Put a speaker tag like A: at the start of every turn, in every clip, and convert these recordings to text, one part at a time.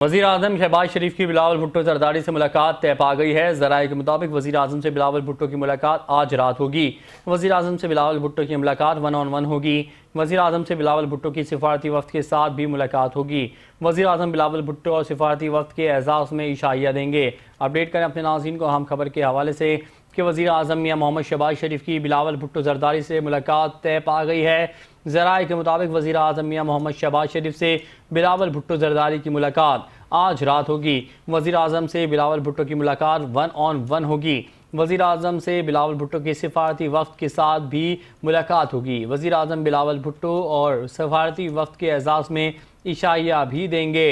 A: वज़ीर आज़म शहबाज शरीफ की बिलावल भुट्टो जरदारी से मुलाकात तय पा गई है। ज़राए के मुताबिक वज़ीर आज़म से बिलावल भुट्टो की मुलाकात आज रात होगी। वज़ीर आज़म से बिलावल भुट्टो की मुलाकात 1-on-1 होगी। वज़ीर आज़म से बिलावल भुट्टो की सिफारती वफ़द के साथ भी मुलाकात होगी। वज़ीर आज़म बिलावल भुट्टो और सिफारती वफ़द के एजाज़ में इशाइया देंगे। अपडेट करें अपने नाज़रीन को अहम खबर के हवाले से कि वज़ीर आज़म मियां मोहम्मद शहबाज शरीफ की बिलावल भुट्टो जरदारी से मुलाकात तय पा गई है। ज़राए के मुताबिक वज़ीर आज़म मियां मोहम्मद शहबाज शरीफ से बिलावल भुट्टो जरदारी की मुलाकात आज रात होगी। वज़ीर आज़म से बिलावल भुट्टो की मुलाकात 1-on-1 होगी। वज़ीर आज़म से बिलावल भुट्टो की सिफारती वफ़द के साथ भी मुलाकात होगी। वज़ीर आज़म बिलावल भुट्टो और सिफारती वफ़द के एजाज़ में इशाइया भी देंगे।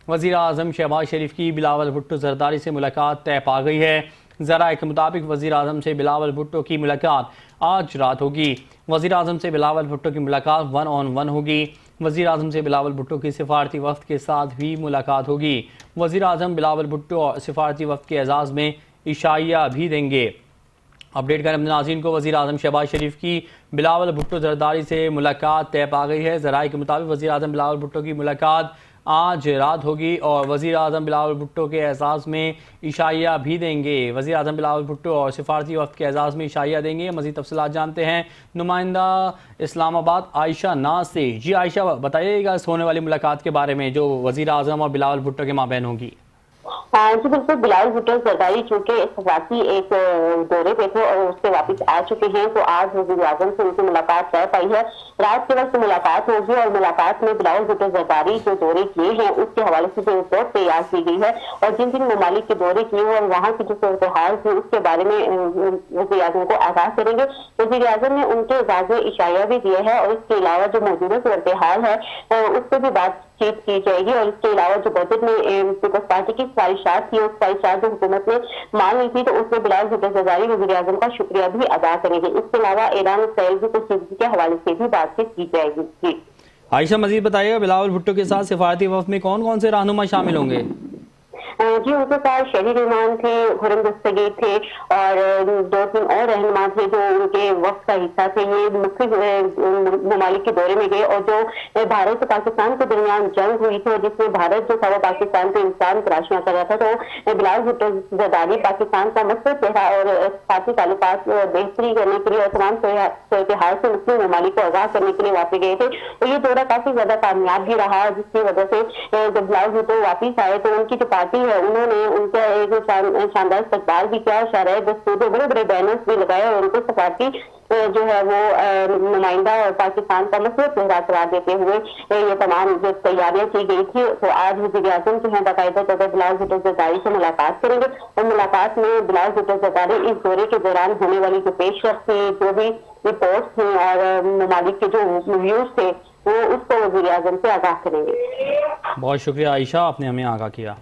A: वज़ीर आज़म शहबाज शरीफ की बिलावल भुट्टो जरदारी से मुलाकात तय पा गई है। ज़राए के मुताबिक वज़ीर आज़म से बिलावल भुट्टो की मुलाकात आज रात होगी। वज़ीर आज़म से बिलावल भुट्टो की मुलाकात 1-on-1 होगी। वज़ीर आज़म से बिलावल भुट्टो की सिफारती वफ़द के साथ भी मुलाकात होगी। वज़ीर आज़म बिलावल भुट्टो और सिफारती वफ़द के एजाज़ में इशाइया भी देंगे। अपडेट करें अपने नाज़रीन को वज़ीर आज़म शहबाज शरीफ की बिलावल भुट्टो जरदारी से मुलाकात तय पा गई है। ज़राए के मुताबिक वज़ीर आज़म बिलावल भुट्टो की मुलाकात आज रात होगी और वज़ीर आज़म बिलावल भुट्टो के एजाज़ में इशाइया भी देंगे। वज़ीर आज़म बिलावल भुट्टो और सिफारती वफ़द के एजाज़ में इशाइया देंगे। मज़ीद तफ़सीलात जानते हैं नुमाइंदा इस्लामाबाद आयशा नाज से। जी आयशा, बताइएगा इस होने वाली मुलाकात के बारे में जो वज़ीर आज़म और बिलावल भुट्टो के माबैन होगी।
B: हाँ जी बिल्कुल। बिलावल भुट्टो जरदारी चूंकि सफारती एक दौरे पे थे और उससे वापस आ चुके हैं, तो आज वज़ीर आज़म से उनकी मुलाकात तय पाई है। रात के वक्त मुलाकात होगी और मुलाकात में बिलावल भुट्टो जरदारी जो दौरे किए हैं उसके हवाले से जो रिपोर्ट तैयार की गई है और जिन जिन ममालिक के दौरे किए और वहाँ की जो सूरत हाल थी उसके बारे में वज़ीर आज़म को आगाह करेंगे। वज़ीर आज़म ने उनके एजाज़ में इशाया भी दिए है और इसके अलावा जो मौजूदा सूरत हाल है उस पर भी बातचीत की जाएगी। और इसके अलावा जो बजट में पीपल्स पार्टी की ख्वाहिशात थी, उस ख्वाहिशात जो हुकूमत ने मान ली थी, तो उसमें बिलावल भुट्टो जरदारी वज़ीर आज़म का शुक्रिया भी अदा करेंगे। इसके अलावा ईरान इसराइल की कशीदगी के हवाले से भी बातचीत की जाएगी। जी
A: आयशा, मज़ीद बताइएगा बिलावल भुट्टो के साथ सिफारती वफ़द में कौन कौन से रहनुमा शामिल होंगे?
B: जी उनके साथ शहरी रहमान थे, खुरम दस्तगीर थे और 2-3 और रहनुमा थे जो उनके वक्त का हिस्सा थे। ये मुख्तलिफ ममालिक के दौरे में गए और जो भारत और पाकिस्तान के दरमियान जंग हुई थी जिसमें भारत जो था वो पाकिस्तान पे इंसान तराशना कर रहा था, तो बिलावल भुट्टो जरदारी पाकिस्तान का मसरत चेहरा और साथी ताल्लुकात बेहतरी करने के लिए और तमाम सूरत हाल से मुस्लिम ममालिक को आगाह करने के लिए वापस गए थे। तो ये दौरा काफी ज्यादा कामयाब भी रहा, जिसकी वजह से जब बिलावल भुट्टो वापिस आए तो उनकी जो पार्टी है उन्होंने उनका एक शानदार इस्तकबाल भी किया। शायद दस्तूर बड़े बड़े बैनर्स भी लगाए और उनको सफारती जो है वो नुमाइंदा और पाकिस्तान का मसला चेहरा करार देते हुए ये तमाम जो तैयारियां की गई थी, तो आज वज़ीर आज़म जो है बाकायदा तौर बिलावल भुट्टो जरदारी से मुलाकात करेंगे और मुलाकात में बिलावल भुट्टो जरदारी इस दौरे के दौरान होने वाली जो पेशरफ्त थी, जो भी रिपोर्ट थी और ममालिक के जो व्यूज थे वो उसको वज़ीर आज़म से आगाह करेंगे।
A: बहुत शुक्रिया आयशा, आपने हमें आगाह किया।